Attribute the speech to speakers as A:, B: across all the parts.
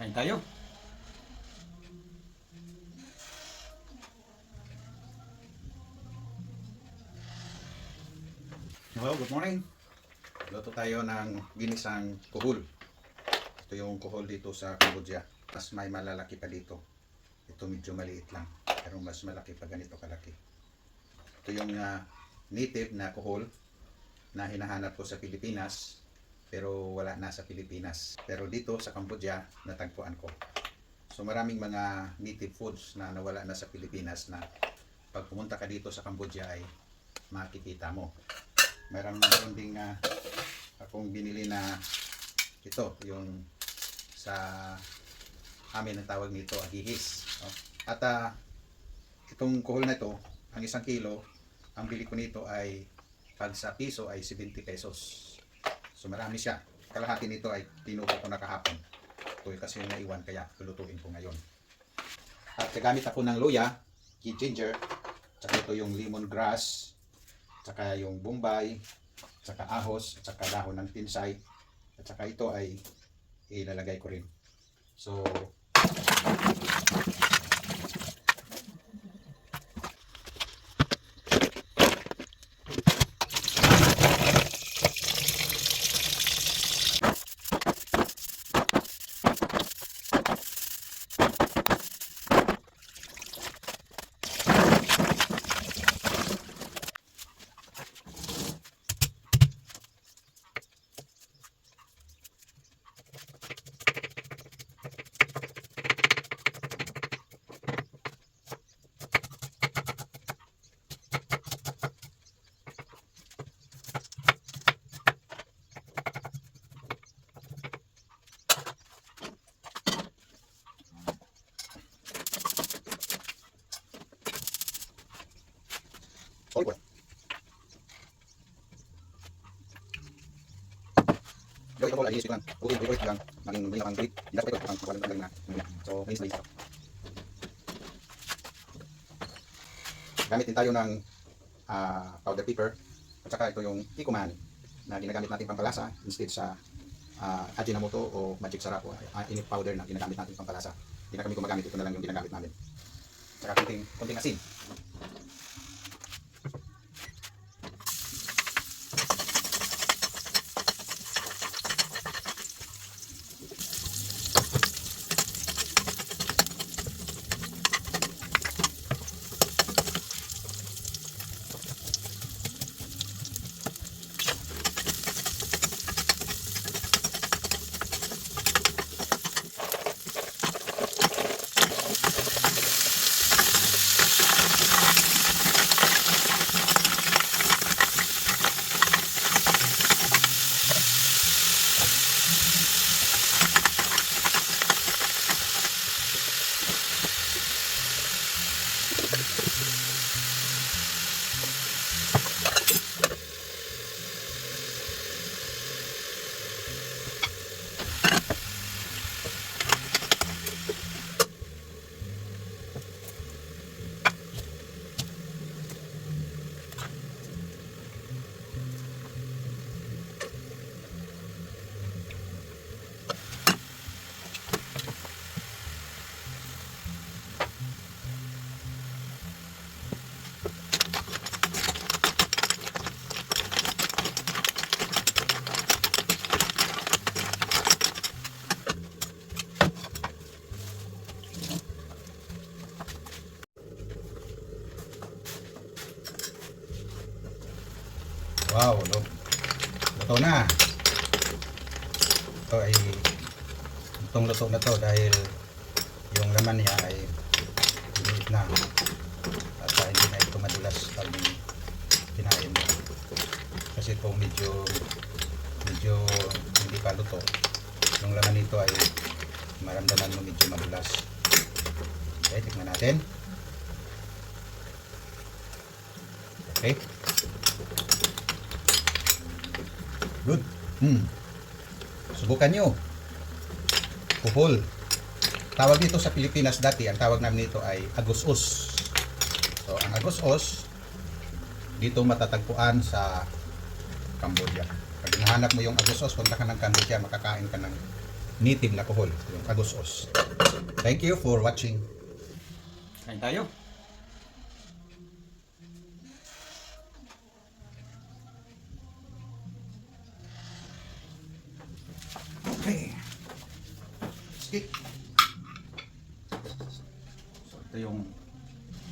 A: Kain tayo. Hello, good morning. Luto tayo ng ginisang kuhol. Ito yung kuhol dito sa Cambodia. Mas may malalaki pa dito. Ito medyo maliit lang. Pero mas malaki pa ganito kalaki. Ito yung native na kuhol na hinahanap ko sa Pilipinas. Pero wala na sa Pilipinas. Pero dito sa Cambodia, natagpuan ko. So maraming mga native foods na nawala na sa Pilipinas na pag pumunta ka dito sa Cambodia ay makikita mo. Meron ding akong binili na ito, yung sa amin ang tawag nito, agihis. At itong kuhol na ito, ang 1 kilo, ang bili ko nito ay pag sa piso ay 70 pesos. So marami siya. Kalahati nito ay tinuto ko na kahapon. Ito kasi yung naiwan kaya lulutuin ko ngayon. At gamit ako ng luya, ginger, tsaka ito yung lemongrass, tsaka yung bombay, tsaka ahos, tsaka dahon ng tinsay, at tsaka ito ay ilalagay ko rin. So olive oil. Ito po, ayos ko lang. Olive oil lang. Maging may nakang grip. Hindi pa ito. Ang walang galing na. So, ayos na ito. Gamit din tayo ng powder pepper. At saka ito yung kikuman na ginagamit natin pampalasa instead sa Ajinomoto o magic sarap o init powder na ginagamit natin pampalasa. Hindi na kami gumagamit. Ito na lang yung ginagamit namin. At saka konting asin. Wow, luto na. Ito ay itong luto na to dahil yung laman niya ay liit na at hindi na ito madulas pag kinain mo. Kasi kung medyo hindi pa luto, yung laman nito ay maramdaman mo medyo madulas. Okay, tignan natin. Okay. Good. Subukan nyo. Kuhol. Tawag dito sa Pilipinas dati, ang tawag namin nito ay agos-os. So, ang agos-os, dito matatagpuan sa Cambodia. Pag nahanap mo yung agusos, punta ka ng Cambodia, makakain ka ng native na kuhol, yung agusos. Thank you for watching. Kain tayo. Okay. Stick. So, ito yung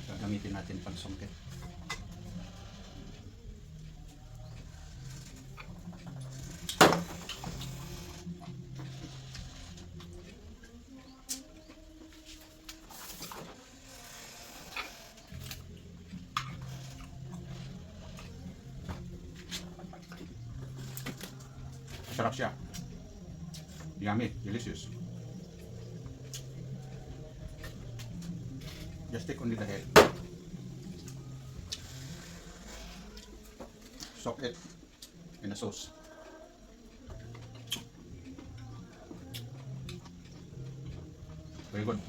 A: gagamitin natin pang sungkit. Sarap siya. Yummy, delicious. Just take only the head. Soak it in a sauce. Very good.